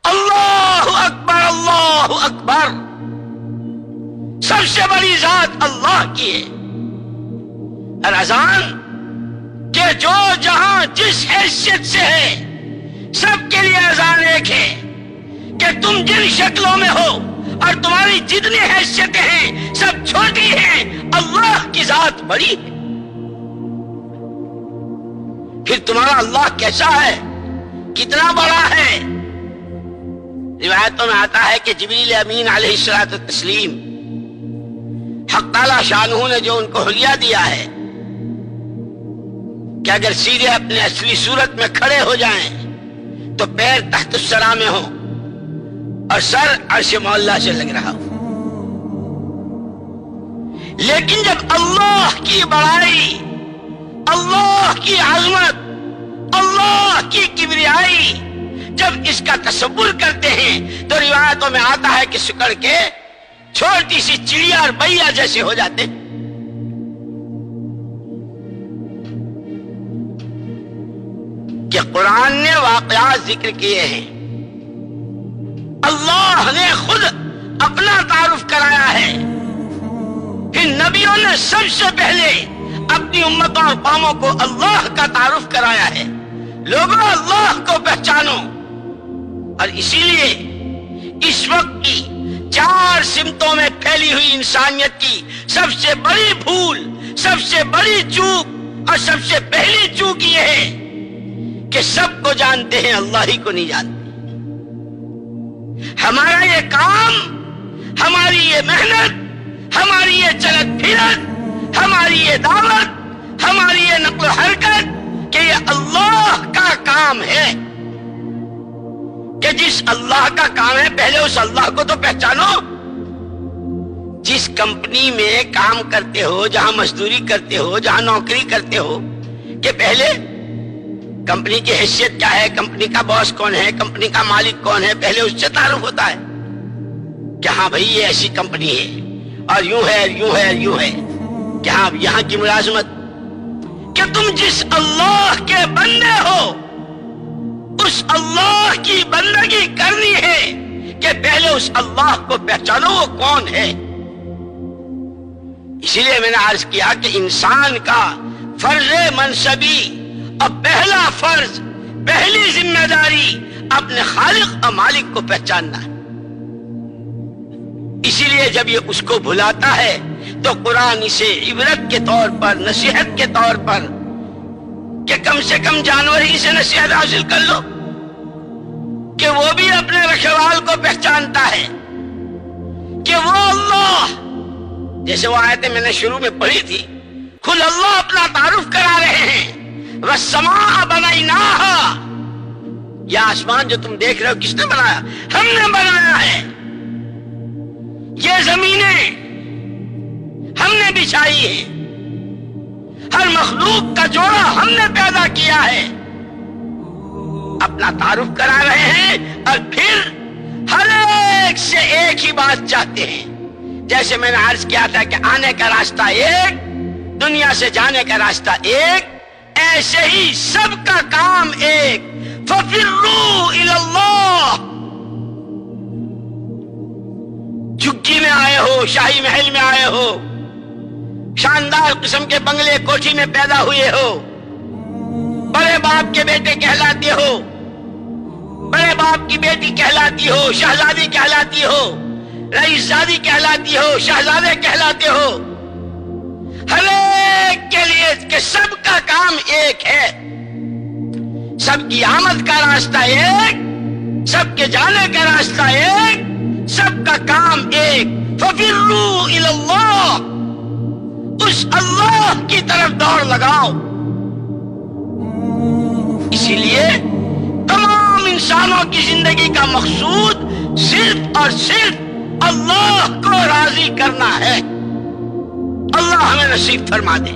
اللہ اکبر اللہ اکبر، سب سے بڑی ذات اللہ کی ہے۔ اور اذان کہ جو جہاں جس حیثیت سے ہے سب کے لیے اذان ایک ہے کہ تم جن شکلوں میں ہو اور تمہاری جتنی حیثیتیں ہیں سب چھوٹی ہیں، اللہ کی ذات بڑی ہے۔ پھر تمہارا اللہ کیسا ہے، کتنا بڑا ہے؟ روایتوں میں آتا ہے کہ جبریل امین علیہ الصلوۃ والتسلیم، حق تعالی شانہ نے جو ان کو حلیہ دیا ہے کہ اگر سیدھے اپنے اصلی صورت میں کھڑے ہو جائیں تو پیر تحت الثری میں ہو اور سر عرش مولا سے لگ رہا ہو، لیکن جب اللہ کی بڑائی، اللہ کی عظمت، اللہ کی کبریائی جب اس کا تصور کرتے ہیں تو روایتوں میں آتا ہے کہ سکڑ کے چھوٹی سی چڑیا اور بیا جیسے ہو جاتے ہیں۔ کہ قرآن نے واقعات ذکر کیے ہیں، اللہ نے خود اپنا تعارف کرایا ہے، پھر نبیوں نے سب سے پہلے اپنی امتوں اور قوموں کو اللہ کا تعارف کرایا ہے۔ لوگوں اللہ کو پہچانو، اور اسی لیے اس وقت کی 4 سمتوں میں پھیلی ہوئی انسانیت کی سب سے بڑی بھول، سب سے بڑی چوک اور سب سے پہلی چوک یہ ہے کہ سب کو جانتے ہیں، اللہ ہی کو نہیں جانتے۔ ہمارا یہ کام، ہماری یہ محنت، ہماری یہ چلت پھرت، ہماری یہ دعوت، ہماری یہ نقل و حرکت کہ یہ اللہ کا کام ہے، کہ جس اللہ کا کام ہے پہلے اس اللہ کو تو پہچانو۔ جس کمپنی میں کام کرتے ہو، جہاں مزدوری کرتے ہو، جہاں نوکری کرتے ہو، کہ پہلے کمپنی کی حیثیت کیا ہے، کمپنی کا باس کون ہے، کمپنی کا مالک کون ہے، پہلے اس سے تعارف ہوتا ہے کہ ہاں بھائی یہ ایسی کمپنی ہے اور یوں ہے یوں ہے یوں ہے، کہ ہاں یہاں کی ملازمت۔ کہ تم جس اللہ کے بندے ہو اس اللہ کی بندگی کرنی ہے کہ پہلے اس اللہ کو پہچانو وہ کون ہے۔ اسی لیے میں نے عرض کیا کہ انسان کا فرض منصبی اور پہلا فرض، پہلی ذمہ داری اپنے خالق اور مالک کو پہچاننا ہے۔ اسی لیے جب یہ اس کو بھلاتا ہے تو قرآن اسے عبرت کے طور پر، نصیحت کے طور پر، کہ کم سے کم جانور ہی سے نصیحت حاصل کر لو کہ وہ بھی اپنے رکھوال کو پہچانتا ہے، کہ وہ اللہ، جیسے وہ آیتیں میں نے شروع میں پڑھی تھی، خود اللہ اپنا تعارف کرا رہے ہیں۔ وَالسَّمَاءَ بَنَيْنَاهَا، یہ آسمان جو تم دیکھ رہے ہو کس نے بنایا؟ ہم نے بنایا ہے۔ یہ زمینیں ہم نے بچھائی ہے، ہر مخلوق کا جوڑا ہم نے پیدا کیا ہے۔ اپنا تعارف کرا رہے ہیں اور پھر ہر ایک سے ایک ہی بات چاہتے ہیں۔ جیسے میں نے عرض کیا تھا کہ آنے کا راستہ ایک، دنیا سے جانے کا راستہ ایک، ایسے ہی سب کا کام ایک۔ فَفِرُّوا إِلَى اللَّهِ، جھگی میں آئے ہو، شاہی محل میں آئے ہو، شاندار قسم کے بنگلے کوٹھی میں پیدا ہوئے ہو، بڑے باپ کے بیٹے کہلاتے ہو، بڑے باپ کی بیٹی کہلاتی ہو، شہزادی کہلاتی ہو، رئیس زادی کہلاتی ہو، شہزادے کہلاتے ہو، ہر ایک کے لیے کہ سب کا کام ایک ہے، سب کی آمد کا راستہ ایک، سب کے جانے کا راستہ ایک، سب کا کام ایک۔ فَفِرُّوا إِلَى اللَّهِ، اس اللہ کی طرف دوڑ لگاؤ۔ اسی لیے تمام انسانوں کی زندگی کا مقصود صرف اور صرف اللہ کو راضی کرنا ہے۔ اللہ ہمیں نصیب فرما دے۔